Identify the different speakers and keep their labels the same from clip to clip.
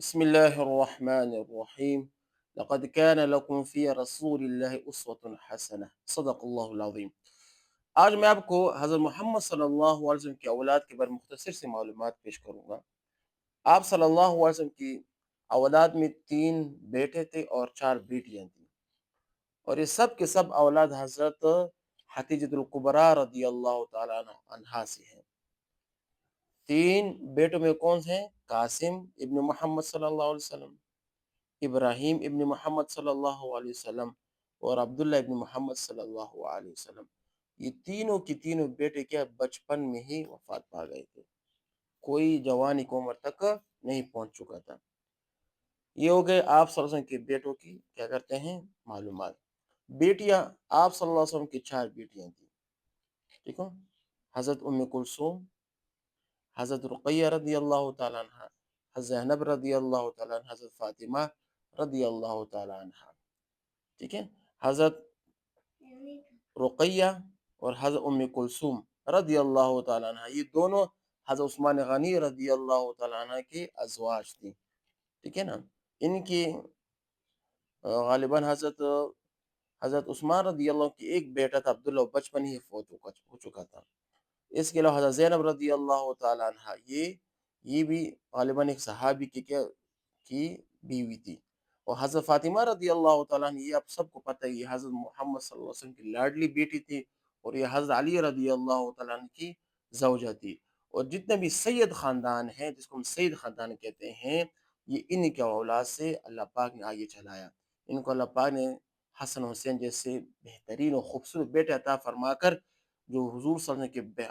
Speaker 1: بسم الله الرحمن الرحيم. لقد كان لكم في رسول الله اسوة حسنة صدق اللہ العظیم. آج میں آپ کو حضرت محمد صلی اللہ علیہ وسلم کی اولاد کے بارے میں مختصر سے معلومات پیش کروں گا. آپ صلی اللہ علیہ وسلم کی اولاد میں 3 بیٹے تھے اور 4 بیٹیاں تھیں، اور یہ سب کے سب اولاد حضرت خدیجۃ الکبریٰ رضی اللہ تعالی عنہا سے ہیں. 3 بیٹوں میں کون سے ہیں؟ قاسم ابن محمد صلی اللہ علیہ وسلم، ابراہیم ابن محمد صلی اللہ علیہ وسلم، اور عبداللہ ابن محمد صلی اللہ علیہ وسلم. یہ تینوں کی تینوں بیٹے کیا بچپن میں ہی وفات پا گئے تھے، کوئی جوانی کی عمر تک نہیں پہنچ چکا تھا. یہ ہو گئے آپ صلی اللہ علیہ وسلم کے بیٹوں کی کیا کرتے ہیں معلومات. بیٹیاں آپ صلی اللہ علیہ وسلم کی 4 بیٹیاں تھیں. ٹھیک ہے. حضرت ام کلثوم، حضرت رقیہ رضی اللہ تعالیٰ عنہ، حضرت زینب رضی اللہ تعالیٰ عنہ، حضرت فاطمہ رضی اللہ تعالیٰ عنہ. ٹھیک ہے. حضرت رقیہ اور حضرت ام کلثوم رضی اللہ تعالیٰ عنہ، یہ دونوں حضرت عثمان غنی رضی اللہ تعالیٰ عنہ کے ازواج تھیں. ٹھیک ہے نا. ان کی غالباً حضرت عثمان رضی اللہ کی ایک بیٹا تھا عبداللہ، بچپن ہی فوت ہو چکا تھا. اس کے علاوہ حضرت زینب رضی اللہ تعالیٰ عنہ، یہ بھی غالباً ایک صحابی کی بیوی تھی. اور حضرت فاطمہ رضی اللہ تعالیٰ عنہ، یہ آپ سب کو پتہ ہے، یہ حضرت محمد صلی اللہ علیہ وسلم کی لاڈلی بیٹی تھی، اور یہ حضرت علی رضی اللہ تعالیٰ عنہ کی زوجہ تھی. اور جتنے بھی سید خاندان ہیں، جس کو ہم سید خاندان کہتے ہیں، یہ ان کے اولاد سے اللہ پاک نے آگے چلایا. ان کو اللہ پاک نے حسن حسین جیسے بہترین اور خوبصورت بیٹے عطا فرما کر، جو حضور صلی اللہ علیہ وسلم کے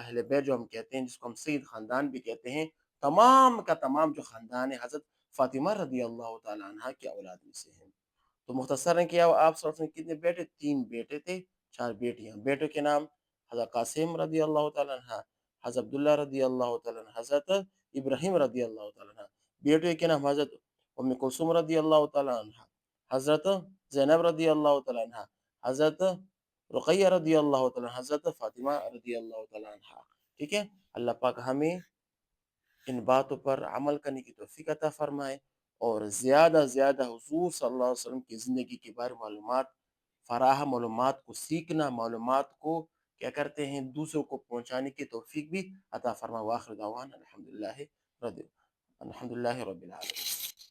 Speaker 1: اہل بیت جو ہم کہتے ہیں، جس کو ہم سید خاندان بھی کہتے ہیں، تمام کا تمام جو خاندان ہے حضرت فاطمہ رضی اللہ تعالیٰ عنہ کی اولاد میں سے ہیں. تو مختصراً کیا آپ صلی اللہ علیہ وسلم کتنے بیٹے؟ 3 بیٹے تھے، 4 بیٹیاں. بیٹوں کے نام حضرت قاسم رضی اللہ تعالیٰ عنہ، حضرت عبداللہ رضی اللہ تعالیٰ عنہ، حضرت ابراہیم رضی اللہ تعالیٰ عنہ. بیٹے کے نام حضرت ام کلثوم رضی اللہ تعالیٰ عنہ، حضرت زینب رضی اللہ تعالیٰ عنہ، حضرت رقیہ رضی اللہ تعالیٰ عنہ، حضرت فاطمہ رضی اللہ تعالیٰ عنہ. ٹھیک ہے. اللہ پاک ہمیں ان باتوں پر عمل کرنے کی توفیق عطا فرمائے، اور زیادہ زیادہ حضور صلی اللہ علیہ وسلم کی زندگی کے بارے معلومات فراہم، معلومات کو سیکھنا، معلومات کو کیا کرتے ہیں دوسروں کو پہنچانے کی توفیق بھی عطا فرمائے. وآخر دعوانا الحمدللہ رب العالمین.